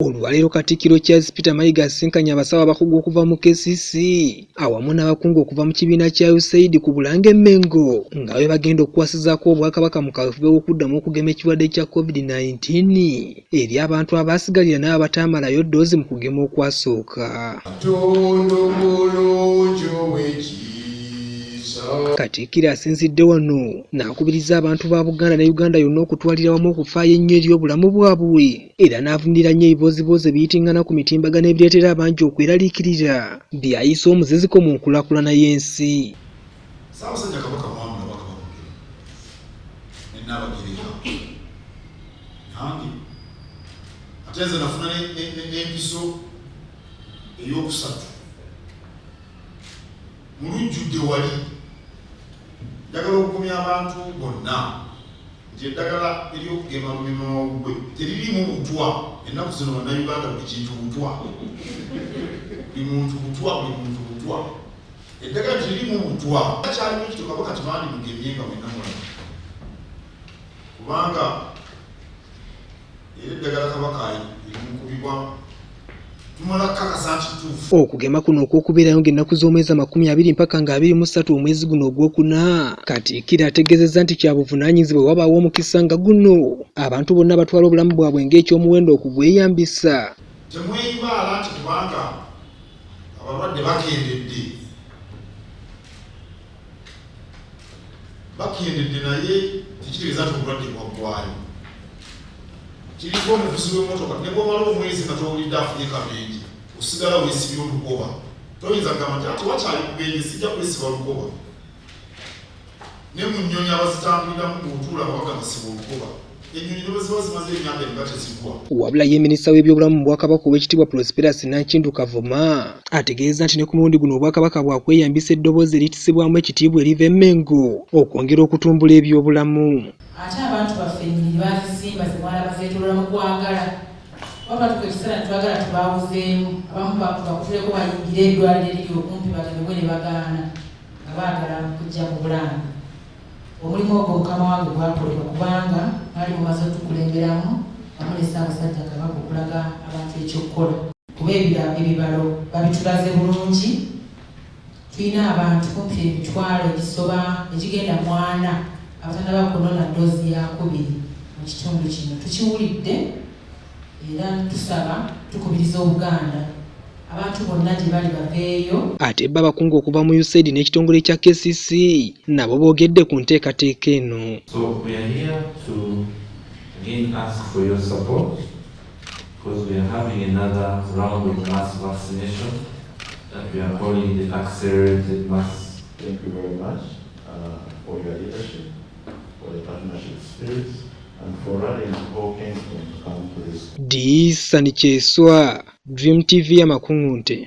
Olwaleero Katikkiro Charles Peter Mayiga asinkanye abasawo abakugu okuva mu KCC awamu n'abakungu okuva mu kibiina kya USAID ku Bulange Mengo nga bwe bagenda okukwasizaako Obwakabaka mu kaweefube w'okuddamu okugema ekirwadde kya COVID-19 eri abantu abaasigalira n'abo bataamalayo ddoozi mu kugema okwasooka. Katikkiro asinzidde wano n'akubiriza abantu ba Buganda ne Uganda yonna okutwalira wamu okufaayo ennyo eri obulamu bwabwe era n'avunira nnyo ebibozibozi ebiyitingana ku mitimbagano ebireetera abangi okweraliikirira byayisa omuziziko mu nkulaakulana y'ensi. Ssaabasajja Kabaka mwamula Bwakabaka n'Abagereka nange ate nze nafuna n'empiso ey'okusatu mu lujjudde wali njagala okukumya abantu bonna nti eddagala ery'okugema lumima wawugwe teririimu butwa. Ennaku zino bannayuganda buli kintu butwa, buli muntu butwa, buli muntu butwa. Eddagala teririimu butwa. Akyalimu ekituuka Kabaka tibandi mugemye nga mwenna mulaba kubanga era eddagala Kabaka erimukubibwa tumala kakasa nti tuufu. Okugema kuno okw'okubeerayo ng'ennaku z'omwezi 20 mpaka nga 23 omwezi guno ogwokuna, Katikkiro ategeezezza nti kya buvunaanyizibwa wabaawo omukisa nga guno abantu bonna batwala obulamu bwabwe ng'ekyomuwendo okugweyambisa. Temweyibaala nti kubanga abalwadde bakendedde naye tekitegeeza nti obulwadde bwaggwaayo. Kiriko omuvuzi w'emmotoka ne bw'omala omwezi nga towulidde afunye kabenje osigala weesibye olukoba. Toyinza kugamba nti ati wakyali kubenje sijja kwesiba olukoba. Ne mu nnyonyi abazitambuliramu bw'otuula bagamba siba olukoba. Ennyonyi ne bwe ziba zimaze emyaka nga tezigwa. Wabula ye minisita w'ebyobulamu mu Bwakabaka ow'ekitiibwa Prosperous Nankindu Kavuma ategeeza nti ne ku mulundi guno Obwakabaka bwakweyambisa eddoboozi eritisibwamu ekitiibwa eriva e Mengo okwongera okutumbula ebyobulamu. Ate abantu baffe ennyiri bazizimba zimala bazeetoolola mu kwagala. Waba tuko ekiseera twagala tubawuzeemu. Abamu bakutuleko bayingire eddwaliro eriri okumpi bagemebwe ne bagaana nga baagala kujja mu Bulange. Omulimu ogwo Mukama wange gwatolebwa kubanga mwali mumaze otukulemberamu wamu ne Ssaabasajja Kabaka okulaga abantu ekyokukola. Kuba ebibalo babitulaze bulungi. Tulina abantu kumpi emitwalo egisoba ekigenda 40 abatannaba kunona ddoozi ya 2 mu kitundu kino. Tukiwulidde era tusaba tukubiriza Obuganda abantu bonna gye bali baveeyo. Ate bo abakungu okuva mu USAID n'ekitongole kya KCC nabo boogedde ku nteekateeka eno. So we are here to again ask for your support because we are having another round of mass vaccination that we are calling the accelerated mass. Thank you very much for your leadership, for the partnership spirit, and for rallying all Kenyans to come to this. Disani Kyeswa, Dream TV ya Makungunte.